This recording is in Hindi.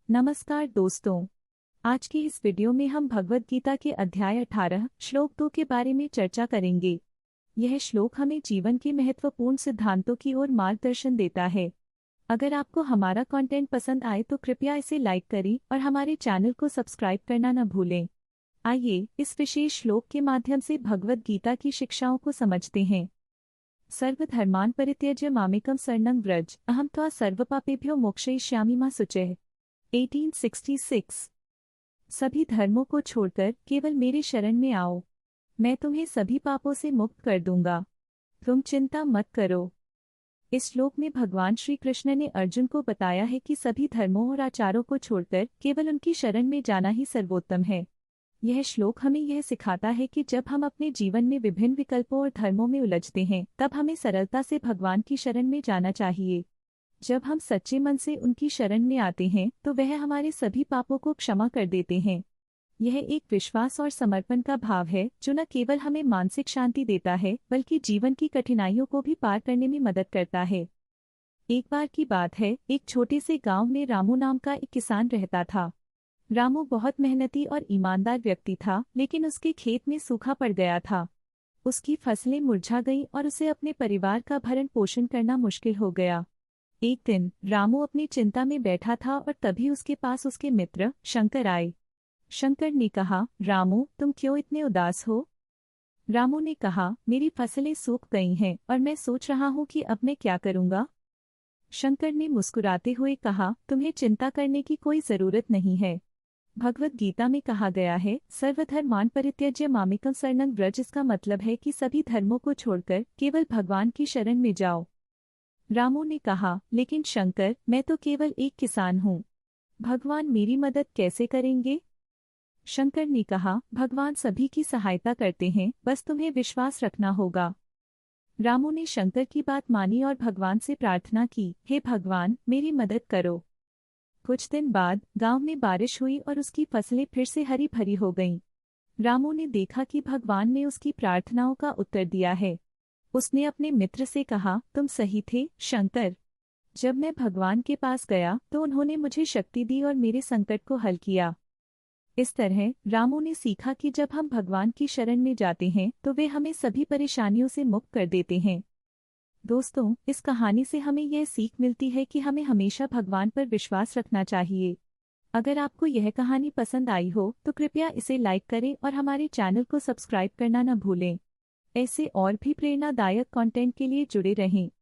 नमस्कार दोस्तों। आज की इस वीडियो में हम भगवद गीता के अध्याय 18 श्लोक 2 के बारे में चर्चा करेंगे। यह श्लोक हमें जीवन के महत्वपूर्ण सिद्धांतों की ओर मार्गदर्शन देता है। अगर आपको हमारा कंटेंट पसंद आए तो कृपया इसे लाइक करें और हमारे चैनल को सब्सक्राइब करना न भूलें। आइए इस विशेष श्लोक के माध्यम से भगवद गीता की शिक्षाओं को समझते हैं। सर्वधर्मान् परित्यज्य मामेकं शरणं व्रज अहं त्वा सर्वपापेभ्यो मोक्षयिष्यामि मा शुचः। 1866। सभी धर्मों को छोड़कर केवल मेरे शरण में आओ, मैं तुम्हें सभी पापों से मुक्त कर दूंगा। तुम चिंता मत करो। इस श्लोक में भगवान श्री कृष्ण ने अर्जुन को बताया है कि सभी धर्मों और आचारों को छोड़कर केवल उनकी शरण में जाना ही सर्वोत्तम है। यह श्लोक हमें यह सिखाता है कि जब हम अपने जीवन में विभिन्न विकल्पों और धर्मों में उलझते हैं तब हमें सरलता से भगवान की शरण में जाना चाहिए। जब हम सच्चे मन से उनकी शरण में आते हैं तो वह हमारे सभी पापों को क्षमा कर देते हैं। यह एक विश्वास और समर्पण का भाव है जो न केवल हमें मानसिक शांति देता है बल्कि जीवन की कठिनाइयों को भी पार करने में मदद करता है। एक बार की बात है, एक छोटे से गांव में रामू नाम का एक किसान रहता था। रामू बहुत मेहनती और ईमानदार व्यक्ति था, लेकिन उसके खेत में सूखा पड़ गया था। उसकी फसलें मुरझा गईं और उसे अपने परिवार का भरण पोषण करना मुश्किल हो गया। एक दिन रामू अपनी चिंता में बैठा था और तभी उसके पास उसके मित्र शंकर आए। शंकर ने कहा, रामू तुम क्यों इतने उदास हो? रामू ने कहा, मेरी फसलें सूख गई हैं और मैं सोच रहा हूँ कि अब मैं क्या करूँगा। शंकर ने मुस्कुराते हुए कहा, तुम्हें चिंता करने की कोई जरूरत नहीं है। भगवद गीता में कहा गया है, सर्वधर्मान् परित्यज्य मामेकं शरणं व्रज। इसका मतलब है कि सभी धर्मों को छोड़कर केवल भगवान की शरण में जाओ। रामू ने कहा, लेकिन शंकर मैं तो केवल एक किसान हूँ, भगवान मेरी मदद कैसे करेंगे? शंकर ने कहा, भगवान सभी की सहायता करते हैं, बस तुम्हें विश्वास रखना होगा। रामू ने शंकर की बात मानी और भगवान से प्रार्थना की, हे भगवान मेरी मदद करो। कुछ दिन बाद गांव में बारिश हुई और उसकी फसलें फिर से हरी भरी हो गईं। रामू ने देखा कि भगवान ने उसकी प्रार्थनाओं का उत्तर दिया है। उसने अपने मित्र से कहा, तुम सही थे शंकर। जब मैं भगवान के पास गया तो उन्होंने मुझे शक्ति दी और मेरे संकट को हल किया। इस तरह रामू ने सीखा कि जब हम भगवान की शरण में जाते हैं तो वे हमें सभी परेशानियों से मुक्त कर देते हैं। दोस्तों, इस कहानी से हमें यह सीख मिलती है कि हमें हमेशा भगवान पर विश्वास रखना चाहिए। अगर आपको यह कहानी पसंद आई हो तो कृपया इसे लाइक करें और हमारे चैनल को सब्सक्राइब करना न भूलें। ऐसे और भी प्रेरणादायक कंटेंट के लिए जुड़े रहें।